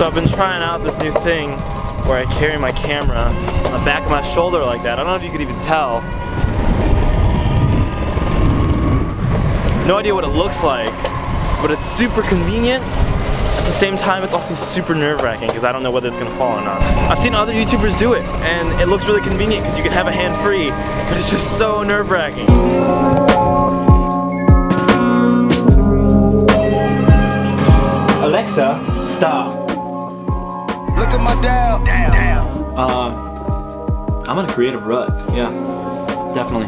So I've been trying out this new thing where I carry my camera on the back of my shoulder like that. I don't know if you could even tell. No idea what it looks like, but it's super convenient. At the same time, it's also super nerve-wracking because I don't know whether it's gonna fall or not. I've seen other YouTubers do it, and it looks really convenient because you can have a hand free, but it's just so nerve-wracking. Alexa, stop. Look at my dial. I'm in a creative rut. Yeah, definitely.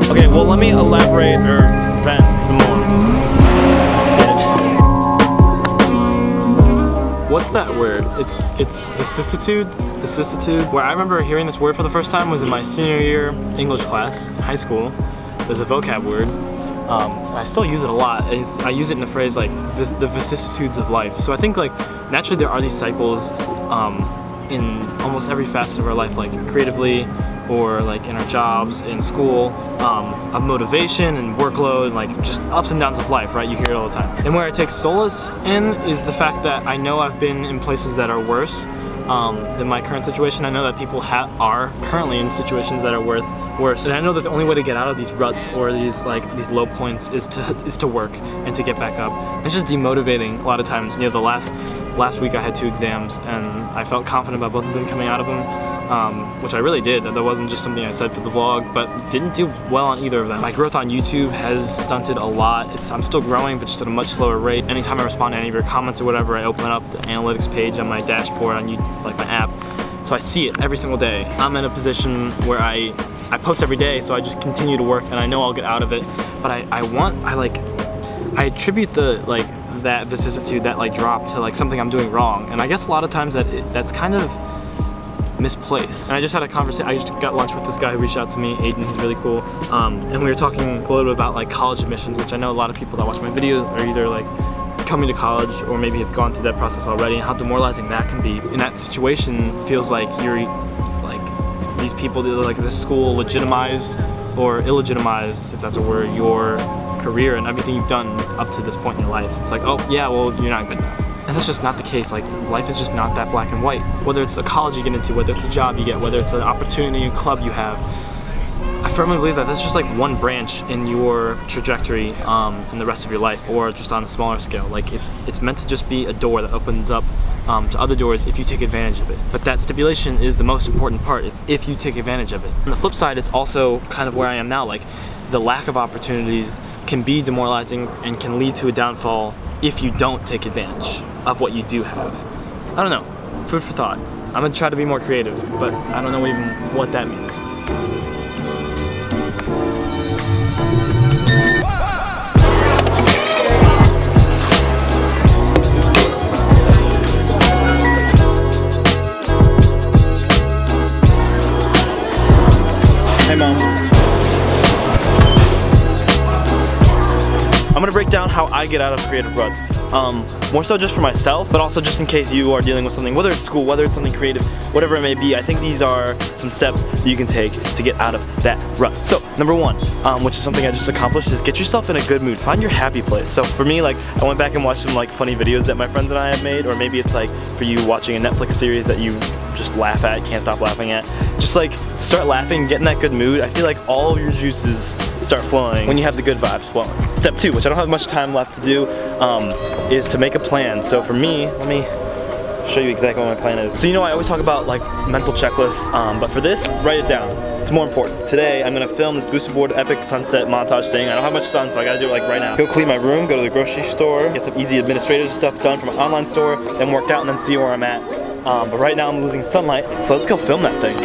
Okay, well let me elaborate or vent some more. What's that word? It's vicissitude? Vicissitude? Where I remember hearing this word for the first time was in my senior year English class, high school. There's a vocab word. I still use it a lot. I use it in the phrase like the vicissitudes of life. So I think like naturally there are these cycles in almost every facet of our life, like creatively or like in our jobs, in school, of motivation and workload, and like just ups and downs of life, right? You hear it all the time. And where I take solace in is the fact that I know I've been in places that are worse than my current situation. I know that people are currently in situations that are worse. And I know that the only way to get out of these ruts or these low points is to work and to get back up. It's just demotivating a lot of times. You know, the last week I had 2 exams and I felt confident about both of them coming out of them, which I really did. That wasn't just something I said for the vlog, but didn't do well on either of them. My growth on YouTube has stunted a lot. I'm still growing, but just at a much slower rate. Anytime I respond to any of your comments or whatever, I open up the analytics page on my dashboard on YouTube, like my app. So I see it every single day. I'm in a position where I post every day, so I just continue to work and I know I'll get out of it. But I attribute that vicissitude, that drop to something I'm doing wrong. And I guess a lot of times that's kind of misplaced. And I just had a conversation, I just got lunch with this guy who reached out to me, Aiden, he's really cool. And we were talking a little bit about college admissions, which I know a lot of people that watch my videos are either coming to college or maybe have gone through that process already, and how demoralizing that can be. In that situation, feels like you're these people, this school legitimized or illegitimized, if that's a word, your career and everything you've done up to this point in your life. It's like, oh yeah, well, you're not good enough. And that's just not the case. Life is just not that black and white. Whether it's a college you get into, whether it's a job you get, whether it's an opportunity, a club you have, I firmly believe that that's just one branch in your trajectory in the rest of your life, or just on a smaller scale. It's meant to just be a door that opens up to other doors if you take advantage of it. But that stipulation is the most important part. It's if you take advantage of it. On the flip side, it's also kind of where I am now. The lack of opportunities can be demoralizing and can lead to a downfall if you don't take advantage of what you do have. I don't know, food for thought. I'm gonna try to be more creative, but I don't know even what that means. Hey Mom. I'm gonna break down how I get out of creative ruts. More so just for myself, but also just in case you are dealing with something, whether it's school, whether it's something creative, whatever it may be. I think these are some steps that you can take to get out of that rut. So, number 1, which is something I just accomplished, is get yourself in a good mood. Find your happy place. So for me, I went back and watched some funny videos that my friends and I have made, or maybe it's for you watching a Netflix series that you just laugh at, can't stop laughing at. Just start laughing, get in that good mood. I feel like all of your juices start flowing when you have the good vibes flowing. Step 2, which I don't have much time left to do, is to make a plan. So for me, let me show you exactly what my plan is. So I always talk about mental checklists, but for this, write it down. It's more important. Today, I'm gonna film this boosted board epic sunset montage thing. I don't have much sun, so I gotta do it right now. Go clean my room, go to the grocery store, get some easy administrative stuff done from an online store, then work out and then see where I'm at. But right now I'm losing sunlight, so let's go film that thing.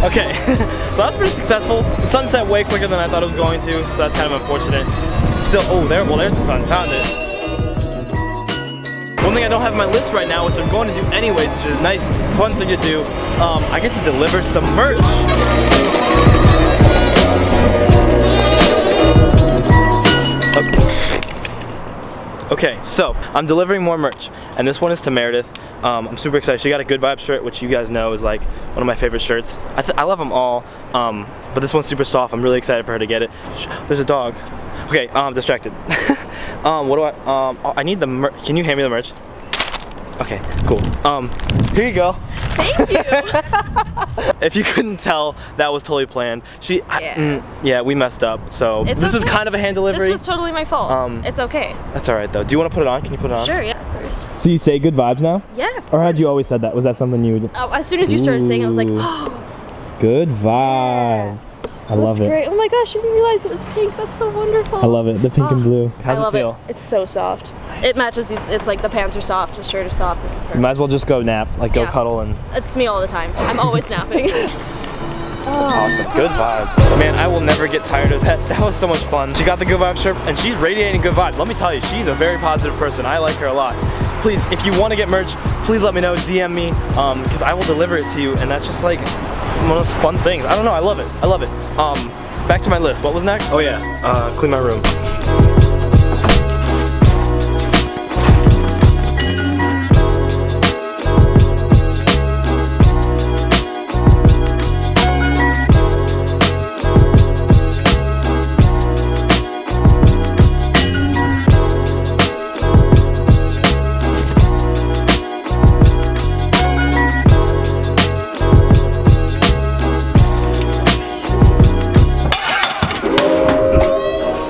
Okay, so that was pretty successful. The sun set way quicker than I thought it was going to, so that's kind of unfortunate. Still, there's the sun, found it. One thing I don't have on my list right now, which I'm going to do anyways, which is a nice, fun thing to do, I get to deliver some merch. Okay, so I'm delivering more merch, and this one is to Meredith. I'm super excited. She got a Good Vibes shirt, which you guys know is like one of my favorite shirts. I love them all, but this one's super soft. I'm really excited for her to get it. There's a dog. Okay, distracted. What do I need the merch. Can you hand me the merch? Okay, cool. Here you go. Thank you. If you couldn't tell, that was totally planned. Yeah, we messed up. So this was kind of a hand delivery. This was totally my fault. It's okay. That's all right though. Do you want to put it on? Can you put it on? Sure, yeah, first. So you say Good Vibes now? Yeah. Or had you always said that? Was that something you would? As soon as you started saying it, I was like, oh. Good Vibes. I love it. That's great. Oh my gosh, I didn't realize it was pink. That's so wonderful. I love it. The pink and blue. How's it feel? It's so soft. Nice. It matches these. It's like the pants are soft, the shirt is soft. This is perfect. You might as well just go nap, like go cuddle and. It's me all the time. I'm always napping. That's awesome. Good vibes. Man, I will never get tired of that. That was so much fun. She got the Good Vibes shirt and she's radiating good vibes. Let me tell you, she's a very positive person. I like her a lot. Please, if you want to get merch, please let me know, DM me, because I will deliver it to you, and that's just like one of those fun things. I don't know, I love it. I love it. Back to my list. What was next? Oh yeah, clean my room.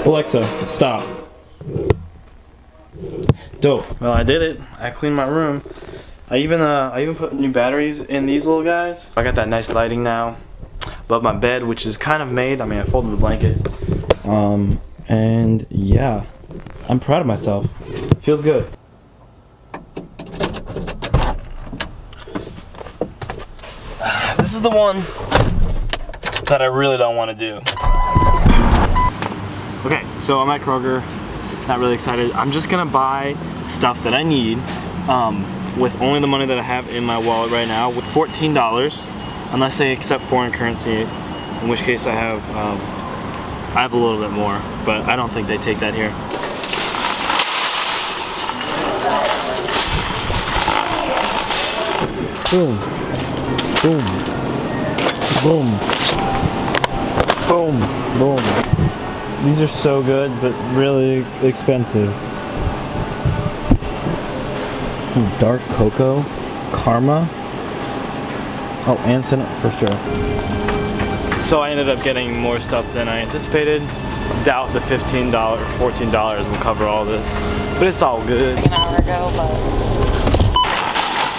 Alexa, stop. Dope. Well, I did it. I cleaned my room. I even put new batteries in these little guys. I got that nice lighting now above my bed, which is kind of made. I mean, I folded the blankets. And yeah, I'm proud of myself. Feels good. This is the one that I really don't want to do. Okay, so I'm at Kroger, not really excited. I'm just gonna buy stuff that I need with only the money that I have in my wallet right now, with $14, unless they accept foreign currency, in which case I have a little bit more, but I don't think they take that here. Boom, boom, boom, boom, boom. These are so good, but really expensive. Ooh, dark cocoa, Karma. Oh, and cinnamon for sure. So I ended up getting more stuff than I anticipated. Doubt the $15 or $14 will cover all this, but it's all good. An hour ago, but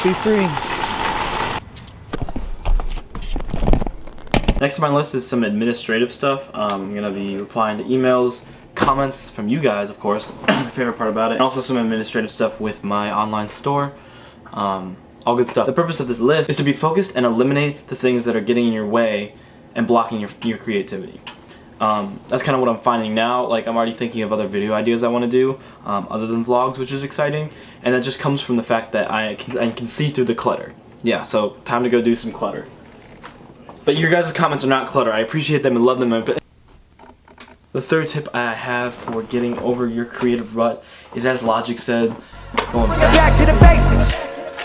be free. Next on my list is some administrative stuff. I'm gonna be replying to emails, comments from you guys, of course, my favorite part about it, and also some administrative stuff with my online store. All good stuff. The purpose of this list is to be focused and eliminate the things that are getting in your way and blocking your creativity. That's kind of what I'm finding now. Like, I'm already thinking of other video ideas I want to do, other than vlogs, which is exciting, and that just comes from the fact that I can see through the clutter. Yeah, so time to go do some clutter. But your guys' comments are not clutter. I appreciate them and love them. But the third tip I have for getting over your creative rut is, as Logic said, going back to the basics.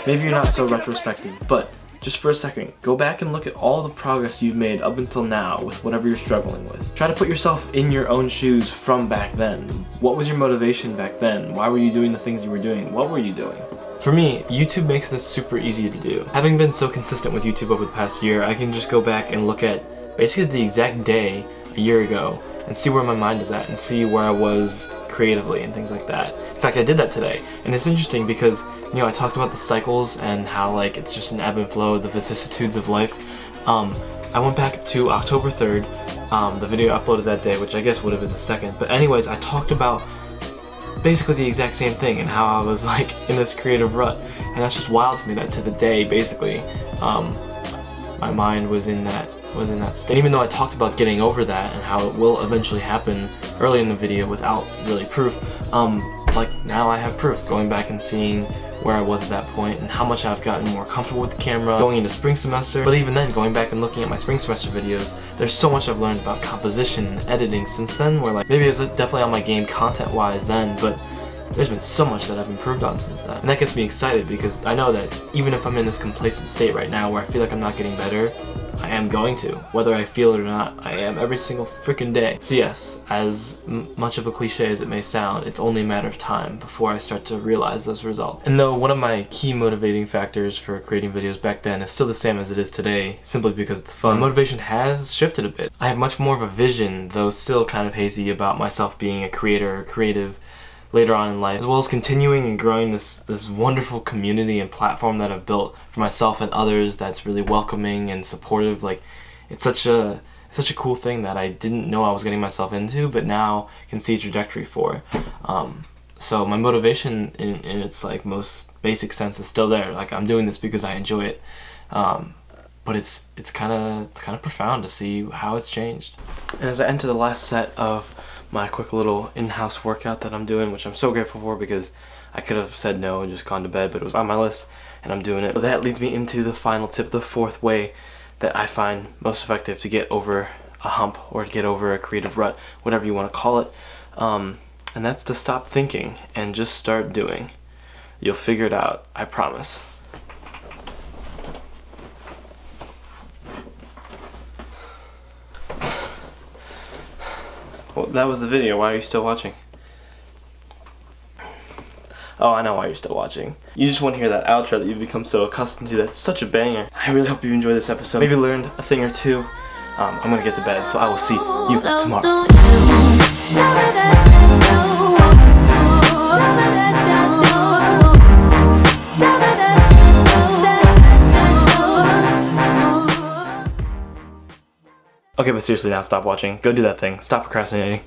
Maybe you're not so retrospective, but just for a second, go back and look at all the progress you've made up until now with whatever you're struggling with. Try to put yourself in your own shoes from back then. What was your motivation back then? Why were you doing the things you were doing? What were you doing? For me, YouTube makes this super easy to do. Having been so consistent with YouTube over the past year, I can just go back and look at basically the exact day a year ago and see where my mind is at and see where I was creatively and things like that. In fact, I did that today, and it's interesting because, you know, I talked about the cycles and how, like, it's just an ebb and flow, the vicissitudes of life. I went back to October 3rd, the video I uploaded that day, which I guess would have been the 2nd, but anyways, I talked about basically the exact same thing and how I was like in this creative rut, and that's just wild to me that to the day basically my mind was in that state. Even though I talked about getting over that and how it will eventually happen early in the video without really proof, like now I have proof, going back and seeing where I was at that point and how much I've gotten more comfortable with the camera going into spring semester. But even then, going back and looking at my spring semester videos, there's so much I've learned about composition and editing since then, where like maybe it was definitely on my game content wise then, but there's been so much that I've improved on since then. And that gets me excited because I know that even if I'm in this complacent state right now where I feel like I'm not getting better, I am going to. Whether I feel it or not, I am every single freaking day. So yes, as much of a cliche as it may sound, it's only a matter of time before I start to realize those results. And though one of my key motivating factors for creating videos back then is still the same as it is today, simply because it's fun, my motivation has shifted a bit. I have much more of a vision, though still kind of hazy, about myself being a creator or creative later on in life, as well as continuing and growing this wonderful community and platform that I've built for myself and others that's really welcoming and supportive. Like, it's such a cool thing that I didn't know I was getting myself into, but now can see a trajectory for. So my motivation in its like most basic sense is still there. Like, I'm doing this because I enjoy it. But it's kind of profound to see how it's changed. And as I enter the last set of my quick little in-house workout that I'm doing, which I'm so grateful for because I could have said no and just gone to bed, but it was on my list and I'm doing it. So that leads me into the final tip, the fourth way that I find most effective to get over a hump or to get over a creative rut, whatever you want to call it. And that's to stop thinking and just start doing. You'll figure it out, I promise. Well, that was the video. Why are you still watching? Oh, I know why you're still watching. You just want to hear that outro that you've become so accustomed to. That's such a banger. I really hope you enjoyed this episode. Maybe learned a thing or two. I'm gonna get to bed, so I will see you tomorrow. Okay, but seriously now, stop watching. Go do that thing. Stop procrastinating.